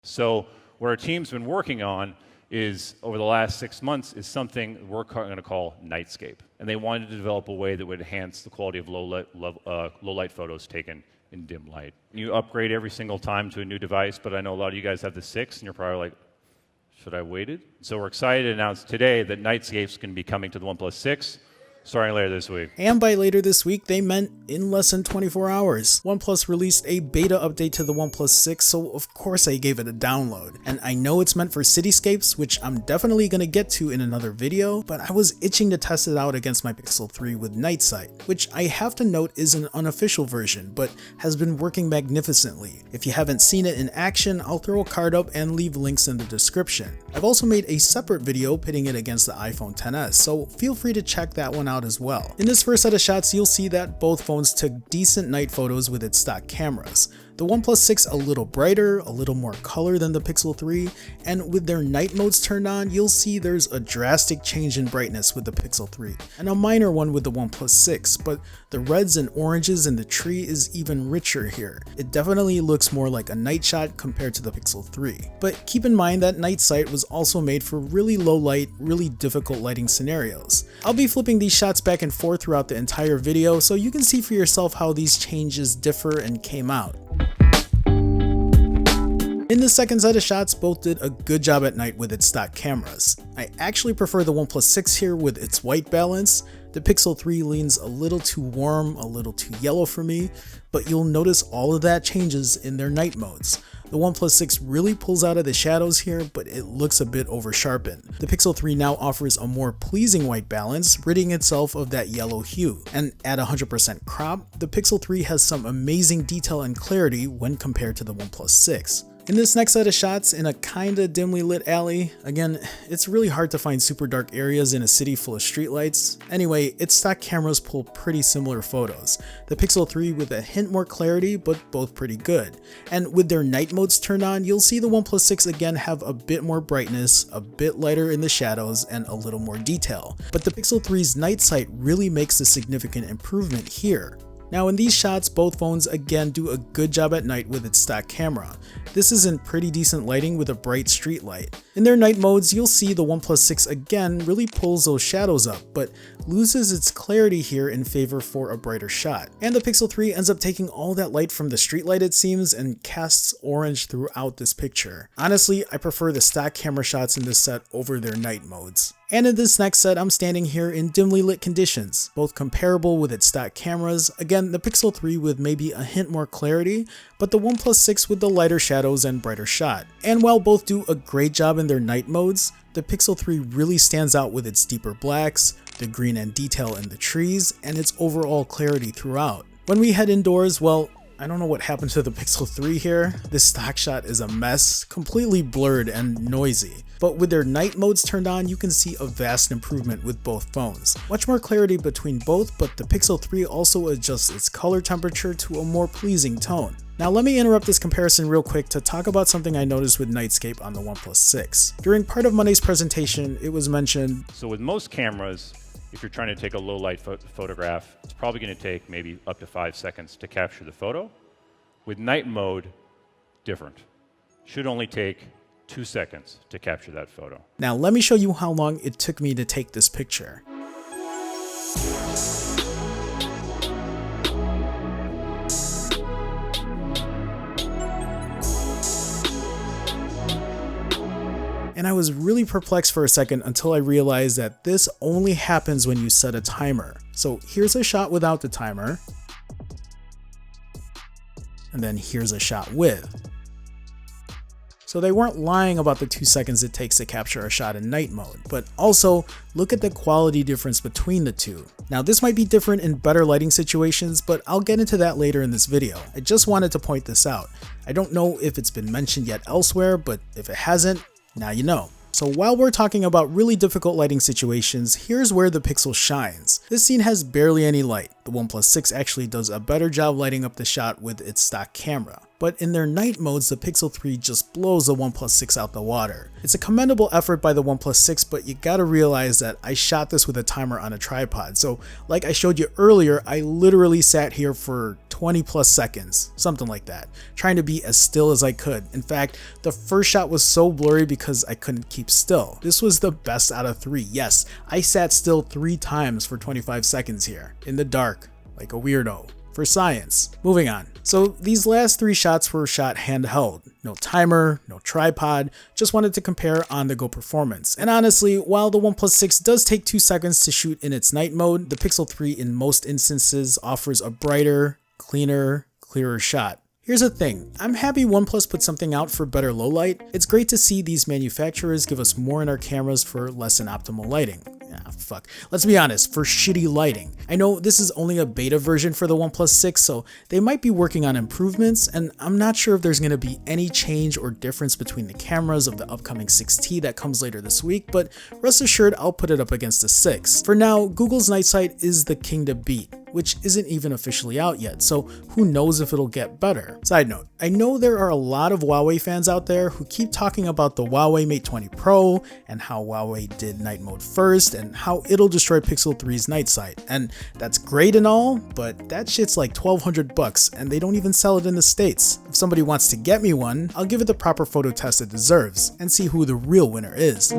So what our team's been working on is, over the last 6 months, is something we're going to call Nightscape. And they wanted to develop a way that would enhance the quality of low light photos taken in dim light. You upgrade every single time to a new device, but I know a lot of you guys have the 6, and you're probably like, should I waited? So we're excited to announce today that Nightscape's going to be coming to the OnePlus 6. Starting later this week. And by later this week, they meant in less than 24 hours. OnePlus released a beta update to the OnePlus 6, so of course I gave it a download. And I know it's meant for cityscapes, which I'm definitely going to get to in another video, but I was itching to test it out against my Pixel 3 with Night Sight, which I have to note is an unofficial version, but has been working magnificently. If you haven't seen it in action, I'll throw a card up and leave links in the description. I've also made a separate video pitting it against the iPhone XS, so feel free to check that one out as well. In this first set of shots, you'll see that both phones took decent night photos with its stock cameras. The OnePlus 6 a little brighter, a little more color than the Pixel 3, and with their night modes turned on, you'll see there's a drastic change in brightness with the Pixel 3, and a minor one with the OnePlus 6, but the reds and oranges in the tree is even richer here. It definitely looks more like a night shot compared to the Pixel 3. But keep in mind that Night Sight was also made for really low light, really difficult lighting scenarios. I'll be flipping these shots back and forth throughout the entire video so you can see for yourself how these changes differ and came out. In the second set of shots, both did a good job at night with its stock cameras. I actually prefer the OnePlus 6 here with its white balance. The Pixel 3 leans a little too warm, a little too yellow for me, but you'll notice all of that changes in their night modes. The OnePlus 6 really pulls out of the shadows here, but it looks a bit over sharpened. The Pixel 3 now offers a more pleasing white balance, ridding itself of that yellow hue. And at 100% crop, the Pixel 3 has some amazing detail and clarity when compared to the OnePlus 6. In this next set of shots, in a kinda dimly lit alley, again, it's really hard to find super dark areas in a city full of streetlights. Anyway, its stock cameras pull pretty similar photos. The Pixel 3 with a hint more clarity, but both pretty good. And with their night modes turned on, you'll see the OnePlus 6 again have a bit more brightness, a bit lighter in the shadows, and a little more detail. But the Pixel 3's Night Sight really makes a significant improvement here. Now in these shots, both phones again do a good job at night with its stock camera. This is in pretty decent lighting with a bright street light. In their night modes, you'll see the OnePlus 6 again really pulls those shadows up, but loses its clarity here in favor for a brighter shot. And the Pixel 3 ends up taking all that light from the street light, it seems, and casts orange throughout this picture. Honestly, I prefer the stock camera shots in this set over their night modes. And in this next set, I'm standing here in dimly lit conditions, both comparable with its stock cameras. Again, the Pixel 3 with maybe a hint more clarity, but the OnePlus 6 with the lighter shadows and brighter shot. And while both do a great job in their night modes, the Pixel 3 really stands out with its deeper blacks, the green and detail in the trees, and its overall clarity throughout. When we head indoors, well, I don't know what happened to the Pixel 3 here. This stock shot is a mess, completely blurred and noisy. But with their night modes turned on, you can see a vast improvement with both phones. Much more clarity between both, but the Pixel 3 also adjusts its color temperature to a more pleasing tone. Now let me interrupt this comparison real quick to talk about something I noticed with Nightscape on the OnePlus 6. During part of Monday's presentation, it was mentioned, so with most cameras, if you're trying to take a low light photograph, it's probably going to take maybe up to 5 seconds to capture the photo. With night mode, different. Should only take 2 seconds to capture that photo. Now let me show you how long it took me to take this picture. And I was really perplexed for a second until I realized that this only happens when you set a timer. So here's a shot without the timer. And then here's a shot with. So they weren't lying about the 2 seconds it takes to capture a shot in night mode, but also look at the quality difference between the two. Now this might be different in better lighting situations, but I'll get into that later in this video. I just wanted to point this out. I don't know if it's been mentioned yet elsewhere, but if it hasn't, now you know. So while we're talking about really difficult lighting situations, here's where the Pixel shines. This scene has barely any light. The OnePlus 6 actually does a better job lighting up the shot with its stock camera. But in their night modes, the Pixel 3 just blows the OnePlus 6 out the water. It's a commendable effort by the OnePlus 6, but you gotta realize that I shot this with a timer on a tripod. So like I showed you earlier, I literally sat here for 20 plus seconds, something like that, trying to be as still as I could. In fact, the first shot was so blurry because I couldn't keep still. This was the best out of 3. Yes, I sat still 3 times for 25 seconds here, in the dark, like a weirdo. For science. Moving on. So these last 3 shots were shot handheld. No timer, no tripod, just wanted to compare on-the-go performance. And honestly, while the OnePlus 6 does take 2 seconds to shoot in its night mode, the Pixel 3 in most instances offers a brighter, cleaner, clearer shot. Here's the thing, I'm happy OnePlus put something out for better low light. It's great to see these manufacturers give us more in our cameras for less than optimal lighting. Fuck. Let's be honest, for shitty lighting. I know this is only a beta version for the OnePlus 6, so they might be working on improvements, and I'm not sure if there's going to be any change or difference between the cameras of the upcoming 6T that comes later this week, but rest assured I'll put it up against the 6. For now, Google's Night Sight is the king to beat, which isn't even officially out yet, so who knows if it'll get better. Side note, I know there are a lot of Huawei fans out there who keep talking about the Huawei Mate 20 Pro and how Huawei did night mode first and how it'll destroy Pixel 3's night sight. And that's great and all, but that shit's like $1,200 and they don't even sell it in the States. If somebody wants to get me one, I'll give it the proper photo test it deserves and see who the real winner is.